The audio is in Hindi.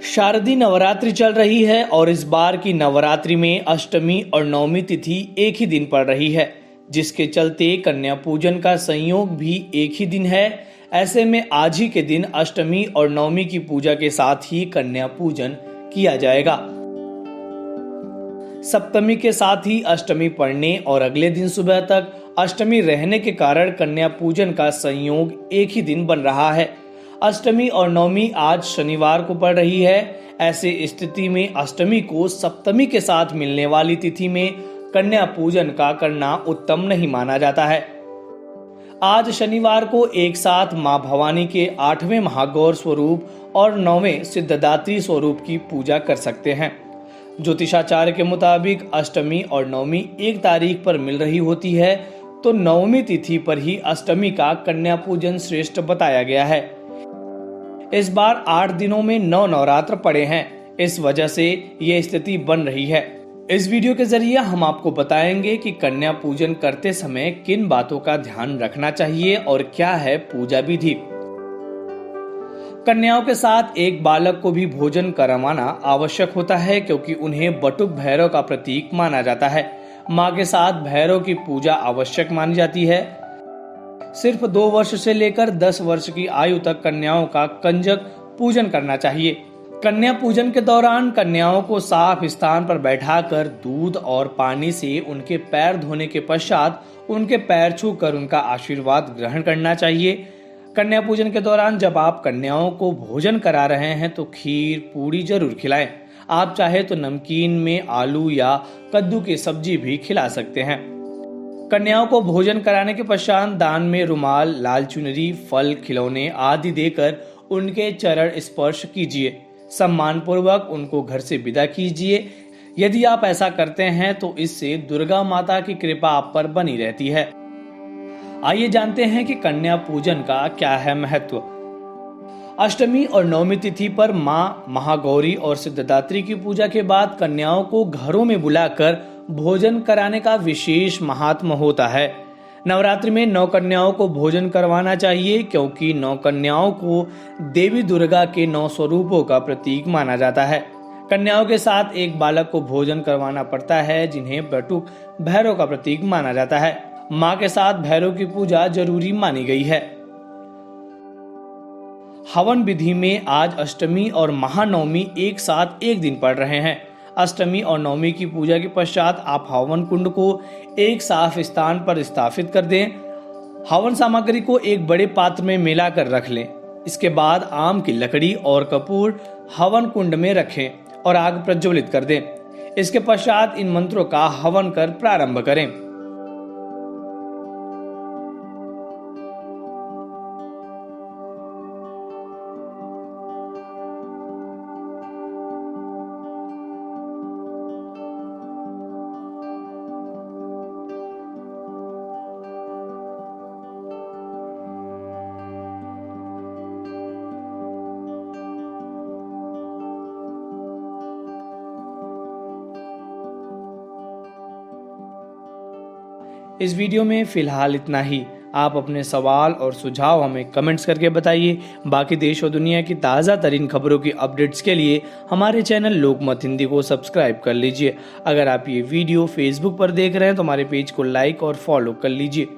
शारदीय नवरात्रि चल रही है और इस बार की नवरात्रि में अष्टमी और नवमी तिथि एक ही दिन पड़ रही है, जिसके चलते कन्या पूजन का संयोग भी एक ही दिन है। ऐसे में आज ही के दिन अष्टमी और नवमी की पूजा के साथ ही कन्या पूजन किया जाएगा। सप्तमी के साथ ही अष्टमी पड़ने और अगले दिन सुबह तक अष्टमी रहने के कारण कन्या पूजन का संयोग एक ही दिन बन रहा है। अष्टमी और नवमी आज शनिवार को पड़ रही है। ऐसे स्थिति में अष्टमी को सप्तमी के साथ मिलने वाली तिथि में कन्या पूजन का करना उत्तम नहीं माना जाता है। आज शनिवार को एक साथ मां भवानी के 8वें महागौर स्वरूप और 9वें सिद्धदात्री स्वरूप की पूजा कर सकते हैं। ज्योतिषाचार्य के मुताबिक अष्टमी और नवमी एक तारीख पर मिल रही होती है, तो नवमी तिथि पर ही अष्टमी का कन्या पूजन श्रेष्ठ बताया गया है। इस बार 8 दिनों में 9 नवरात्र पड़े हैं, इस वजह से ये स्थिति बन रही है। इस वीडियो के जरिए हम आपको बताएंगे कि कन्या पूजन करते समय किन बातों का ध्यान रखना चाहिए और क्या है पूजा विधि। कन्याओं के साथ एक बालक को भी भोजन करवाना आवश्यक होता है, क्योंकि उन्हें बटुक भैरव का प्रतीक माना जाता है। मां के साथ भैरव की पूजा आवश्यक मानी जाती है। सिर्फ 2 वर्ष से लेकर 10 वर्ष की आयु तक कन्याओं का कंजक पूजन करना चाहिए। कन्या पूजन के दौरान कन्याओं को साफ स्थान पर बैठाकर दूध और पानी से उनके पैर धोने के पश्चात उनके पैर छूकर उनका आशीर्वाद ग्रहण करना चाहिए। कन्या पूजन के दौरान जब आप कन्याओं को भोजन करा रहे हैं तो खीर पूरी जरूर खिलाएं। आप चाहे तो नमकीन में आलू या कद्दू की सब्जी भी खिला सकते हैं। कन्याओं को भोजन कराने के पश्चात दान में रुमाल, लाल चुनरी, फल, खिलौने आदि देकर उनके चरण स्पर्श कीजिए। सम्मान पूर्वक उनको घर से विदा कीजिए। यदि आप ऐसा करते हैं तो इससे दुर्गा माता की कृपा आप पर बनी रहती है। आइए जानते हैं कि कन्या पूजन का क्या है महत्व। अष्टमी और नवमी तिथि पर मां महागौरी और सिद्धदात्री की पूजा के बाद कन्याओं को घरों में बुलाकर भोजन कराने का विशेष महात्म होता है। नवरात्रि में 9 कन्याओं को भोजन करवाना चाहिए, क्योंकि 9 कन्याओं को देवी दुर्गा के 9 स्वरूपों का प्रतीक माना जाता है। कन्याओं के साथ एक बालक को भोजन करवाना पड़ता है, जिन्हें बटुक भैरव का प्रतीक माना जाता है। मां के साथ भैरव की पूजा जरूरी मानी गई है। हवन विधि में आज अष्टमी और महानवमी एक साथ एक दिन पड़ रहे हैं। अष्टमी और नवमी की पूजा के पश्चात आप हवन कुंड को एक साफ स्थान पर स्थापित कर दें। हवन सामग्री को एक बड़े पात्र में मिलाकर रख लें। इसके बाद आम की लकड़ी और कपूर हवन कुंड में रखें और आग प्रज्वलित कर दें। इसके पश्चात इन मंत्रों का हवन कर प्रारंभ करें। इस वीडियो में फिलहाल इतना ही। आप अपने सवाल और सुझाव हमें कमेंट्स करके बताइए। बाकी देश और दुनिया की ताज़ा तरीन खबरों की अपडेट्स के लिए हमारे चैनल लोकमत हिंदी को सब्सक्राइब कर लीजिए। अगर आप ये वीडियो फेसबुक पर देख रहे हैं तो हमारे पेज को लाइक और फॉलो कर लीजिए।